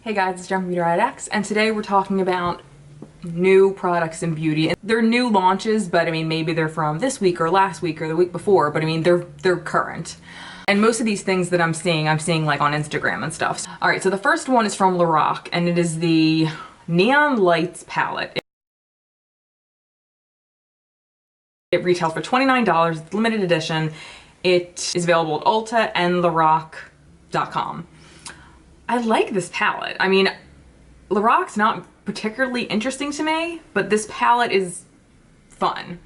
Hey guys, it's Jen from beautyriotx, and today we're talking about new products in beauty. They're new launches, but I mean, maybe they're from this week or last week or the week before, but I mean, they're current. And most of these things that I'm seeing like on Instagram and stuff. All right, so the first one is from Lorac, and it is the Neon Lights palette. It retails for $29, it's limited edition. It is available at Ulta and Lorac.com. I like this palette. I mean, Lorac's not particularly interesting to me, but this palette is fun.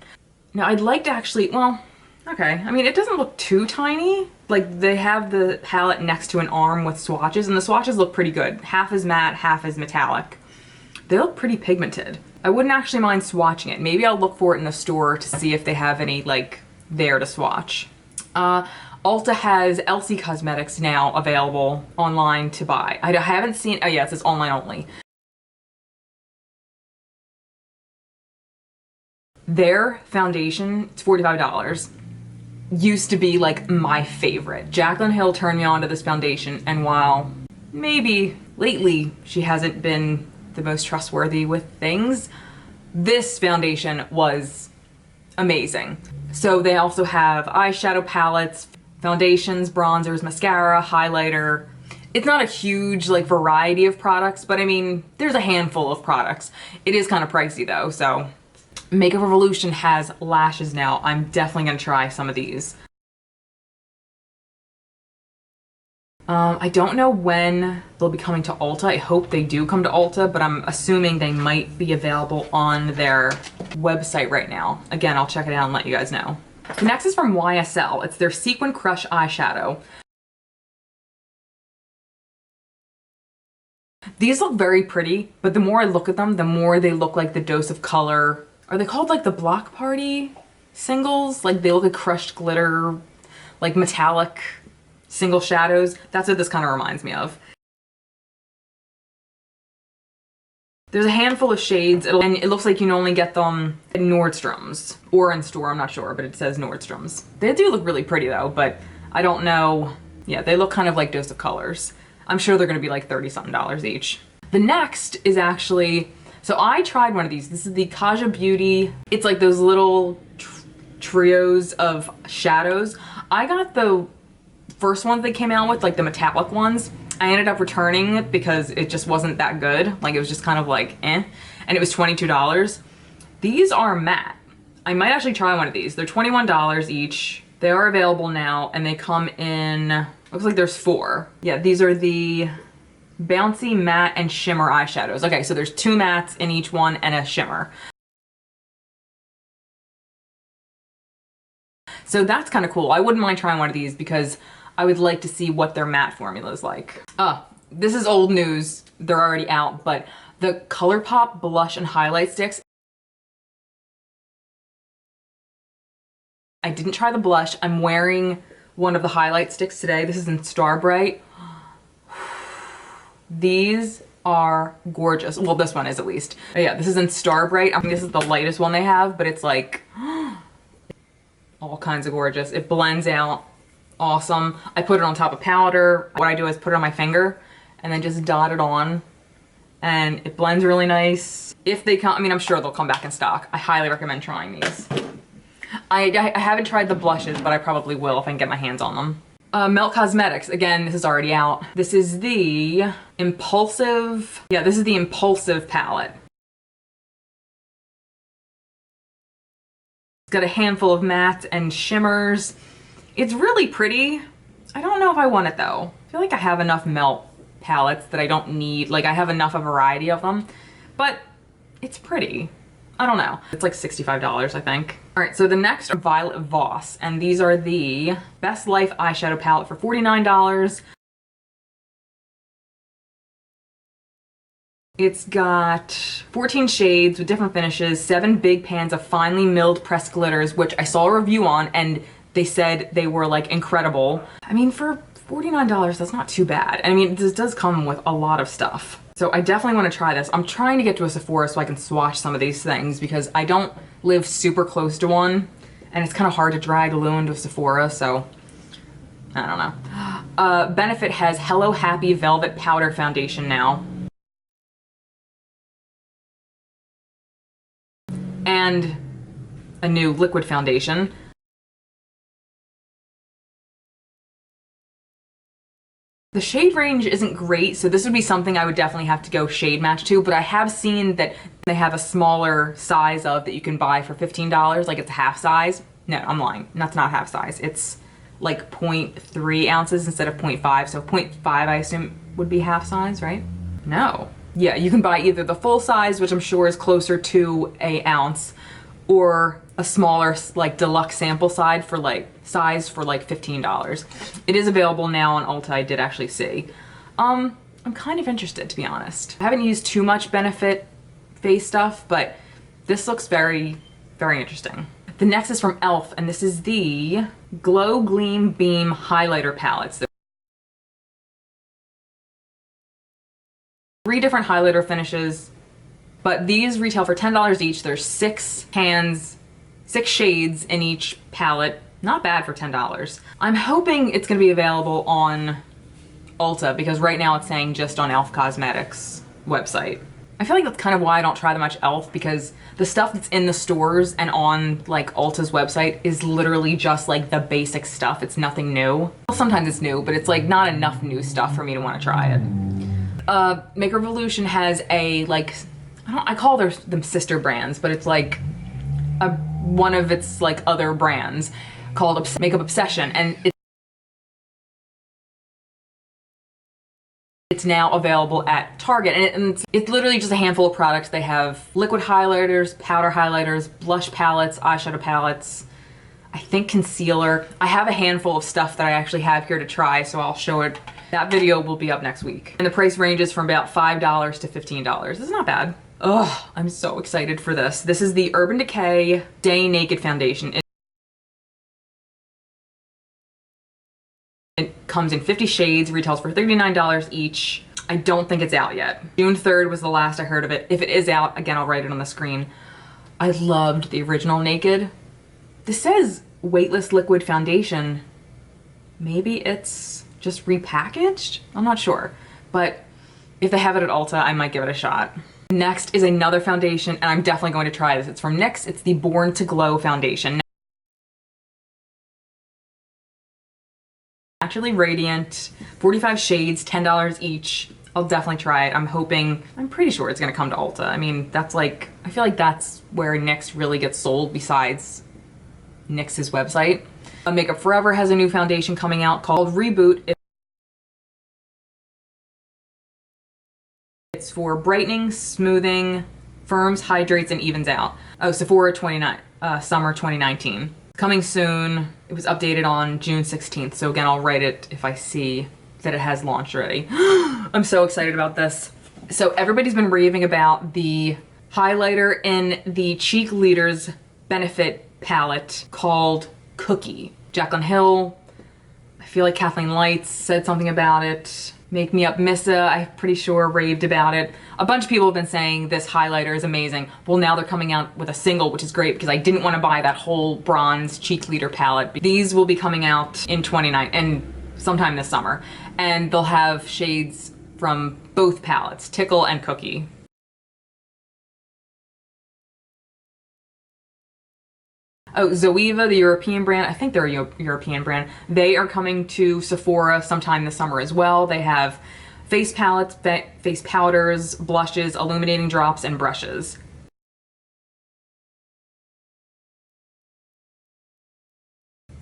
Now, I'd like to actually, well, okay. I mean, it doesn't look too tiny. Like, they have the palette next to an arm with swatches, and the swatches look pretty good. Half is matte, half is metallic. They look pretty pigmented. I wouldn't actually mind swatching it. Maybe I'll look for it in the store to see if they have any, like, there to swatch. Ulta has Elcie Cosmetics now available online to buy. I haven't seen, oh yeah, it says online only. Their foundation, it's $45. Used to be like my favorite. Jaclyn Hill turned me on to this foundation, and while maybe lately she hasn't been the most trustworthy with things, this foundation was amazing. So they also have eyeshadow palettes, foundations, bronzers, mascara, highlighter. It's not a huge like variety of products, but I mean, there's a handful of products. It is kind of pricey though, so. Makeup Revolution has lashes now. I'm definitely gonna try some of these. I don't know when they'll be coming to Ulta. I hope they do come to Ulta, but I'm assuming they might be available on their website right now. Again, I'll check it out and let you guys know. The next is from YSL. It's their Sequin Crush eyeshadow. These look very pretty, but the more I look at them, the more they look like the Dose of Color. Are they called like the Block Party singles? Like they look like crushed glitter, like metallic single shadows. That's what this kind of reminds me of. There's a handful of shades, and it looks like you can only get them at Nordstrom's or in store, I'm not sure, but it says Nordstrom's. They do look really pretty though, but I don't know. Yeah, they look kind of like Dose of Colors. I'm sure they're gonna be like $30-something each. The next is actually, so I tried one of these. This is the Kaja Beauty. It's like those little trios of shadows. I got the first ones they came out with, like the metallic ones. I ended up returning it because it just wasn't that good. Like it was just kind of like eh. And it was $22. These are matte. I might actually try one of these. They're $21 each. They are available now and they come in, looks like there's 4. Yeah, these are the Bouncy Matte and Shimmer eyeshadows. Okay, so there's 2 mattes in each one and a shimmer. So that's kind of cool. I wouldn't mind trying one of these because I would like to see what their matte formula is like. This is old news. They're already out, but the ColourPop blush and highlight sticks. I didn't try the blush. I'm wearing one of the highlight sticks today. This is in Star Bright. These are gorgeous. Well, this one is at least. But yeah, this is in Star Bright. I think this is the lightest one they have, but it's like all kinds of gorgeous. It blends out awesome. I put it on top of powder. What I do is put it on my finger and then just dot it on, and it blends really nice. If they come, I mean, I'm sure they'll come back in stock. I highly recommend trying these. I haven't tried the blushes, but I probably will if I can get my hands on them. Melt Cosmetics, again, this is already out. This is the Impulsive, yeah, this is the Impulsive palette. It's got a handful of mattes and shimmers. It's really pretty. I don't know if I want it though. I feel like I have enough melt palettes that I don't need, like I have enough of a variety of them, but it's pretty. I don't know. It's like $65, I think. All right, so the next are Violet Voss, and these are the Best Life eyeshadow palette for $49. It's got 14 shades with different finishes, 7 big pans of finely milled pressed glitters, which I saw a review on, and they said they were like incredible. I mean, for $49, that's not too bad. I mean, this does come with a lot of stuff. So I definitely want to try this. I'm trying to get to a Sephora so I can swatch some of these things because I don't live super close to one and it's kind of hard to drag Lou into a Sephora, so I don't know. Benefit has Hello Happy Velvet Powder Foundation now. And a new liquid foundation. The shade range isn't great, so this would be something I would definitely have to go shade match to, but I have seen that they have a smaller size of that you can buy for $15, like it's a half size. No, I'm lying. That's not half size. It's like 0.3 ounces instead of 0.5, so 0.5 I assume would be half size, right? No. Yeah, you can buy either the full size, which I'm sure is closer to an ounce, or a smaller, like, deluxe sample size for like $15. It is available now on Ulta, I did actually see. I'm kind of interested, to be honest. I haven't used too much Benefit face stuff, but this looks very, very interesting. The next is from e.l.f, and this is the Glow Gleam Beam Highlighter Palettes. 3 different highlighter finishes, but these retail for $10 each. There's 6 shades in each palette. Not bad for $10. I'm hoping it's gonna be available on Ulta because right now it's saying just on e.l.f. Cosmetics website. I feel like that's kind of why I don't try that much e.l.f. because the stuff that's in the stores and on like Ulta's website is literally just like the basic stuff. It's nothing new. Well, sometimes it's new, but it's like not enough new stuff for me to want to try it. Makeup Revolution has a like, I call them sister brands, but it's like one of its like other brands called Makeup Obsession, and it's now available at Target, and it's literally just a handful of products. They have liquid highlighters, powder highlighters, blush palettes, eyeshadow palettes, I think concealer. I have a handful of stuff that I actually have here to try, so I'll show it. That video will be up next week. And the price ranges from about $5 to $15. This is not bad. Ugh, I'm so excited for this. This is the Urban Decay Day Naked Foundation. It comes in 50 shades, retails for $39 each. I don't think it's out yet. June 3rd was the last I heard of it. If it is out, again, I'll write it on the screen. I loved the original Naked. This says weightless liquid foundation. Maybe it's just repackaged? I'm not sure. But if they have it at Ulta, I might give it a shot. Next is another foundation, and I'm definitely going to try this. It's from NYX. It's the Born to Glow foundation. Naturally Radiant, 45 shades, $10 each. I'll definitely try it. I'm pretty sure it's gonna come to Ulta. I mean, that's like, I feel like that's where NYX really gets sold besides NYX's website. Makeup Forever has a new foundation coming out called Reboot. It's for brightening, smoothing, firms, hydrates, and evens out. Oh, Sephora Summer 2019. Coming soon. It was updated on June 16th, so again, I'll write it if I see that it has launched already. I'm so excited about this. So everybody's been raving about the highlighter in the Cheek Leaders Benefit palette called Cookie. Jaclyn Hill, I feel like Kathleen Lights said something about it. Make Me Up Missa, I'm pretty sure, raved about it. A bunch of people have been saying this highlighter is amazing. Well, now they're coming out with a single, which is great because I didn't want to buy that whole bronze Cheek Leader palette. These will be coming out in sometime this summer, and they'll have shades from both palettes, Tickle and Cookie. Oh, Zoeva, the European brand, I think they're a European brand. They are coming to Sephora sometime this summer as well. They have face palettes, face powders, blushes, illuminating drops, and brushes.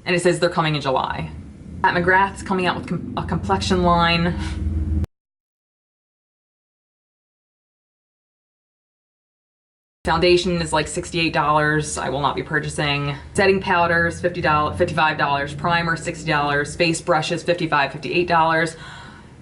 And it says they're coming in July. At McGrath's coming out with a complexion line. Foundation is like $68. I will not be purchasing. Setting powders, $55. Primer, $60. Face brushes, $55, $58.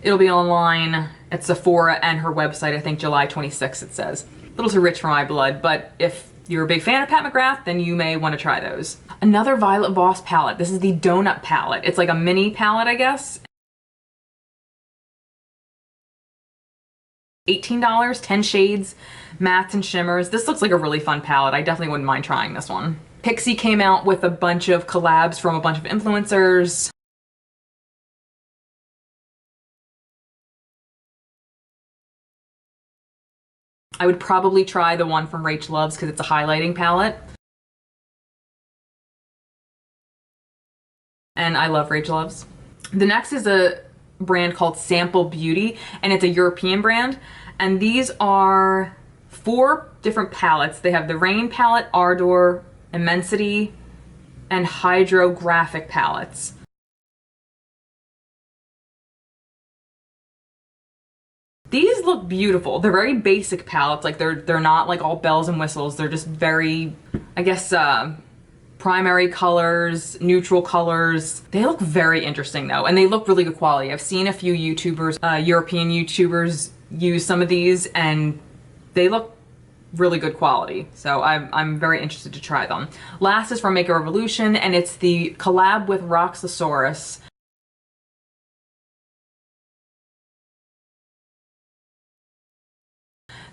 It'll be online at Sephora and her website, I think July 26th it says. A little too rich for my blood, but if you're a big fan of Pat McGrath, then you may want to try those. Another Violet Voss palette. This is the Donut palette. It's like a mini palette, I guess. $18, 10 shades, mattes and shimmers. This looks like a really fun palette. I definitely wouldn't mind trying this one. Pixi came out with a bunch of collabs from a bunch of influencers. I would probably try the one from Rach Loves because it's a highlighting palette. And I love Rach Loves. The next is a brand called Sample Beauty, and it's a European brand. And these are 4 different palettes. They have the Rain palette, Ardor, Immensity, and Hydrographic palettes. These look beautiful. They're very basic palettes. Like they're not like all bells and whistles. They're just very, I guess, primary colors, neutral colors. They look very interesting though, and they look really good quality. I've seen a few YouTubers, European YouTubers, use some of these, and they look really good quality. So I'm very interested to try them. Last is from Makeup Revolution, and it's the collab with Roxasaurus.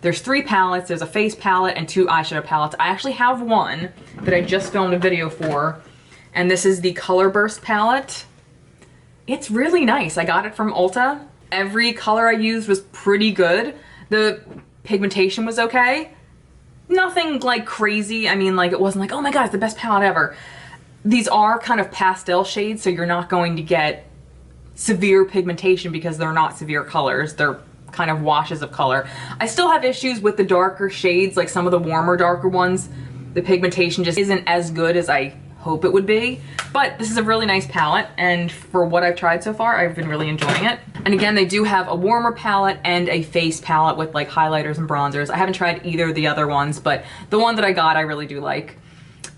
There's 3 palettes. There's a face palette and 2 eyeshadow palettes. I actually have one that I just filmed a video for, and this is the Color Burst palette. It's really nice. I got it from Ulta. Every color I used was pretty good. The pigmentation was okay. Nothing like crazy. I mean, like, it wasn't like, oh my god, it's the best palette ever. These are kind of pastel shades, so you're not going to get severe pigmentation because they're not severe colors. They're kind of washes of color. I still have issues with the darker shades, like some of the warmer, darker ones. The pigmentation just isn't as good as I hope it would be. But this is a really nice palette, and for what I've tried so far, I've been really enjoying it. And again, they do have a warmer palette and a face palette with like highlighters and bronzers. I haven't tried either of the other ones, but the one that I got I really do like.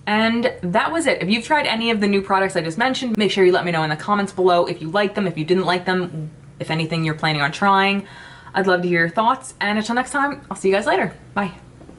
And that was it. If you've tried any of the new products I just mentioned, make sure you let me know in the comments below if you like them, if you didn't like them, if anything you're planning on trying. I'd love to hear your thoughts, and until next time, I'll see you guys later. Bye.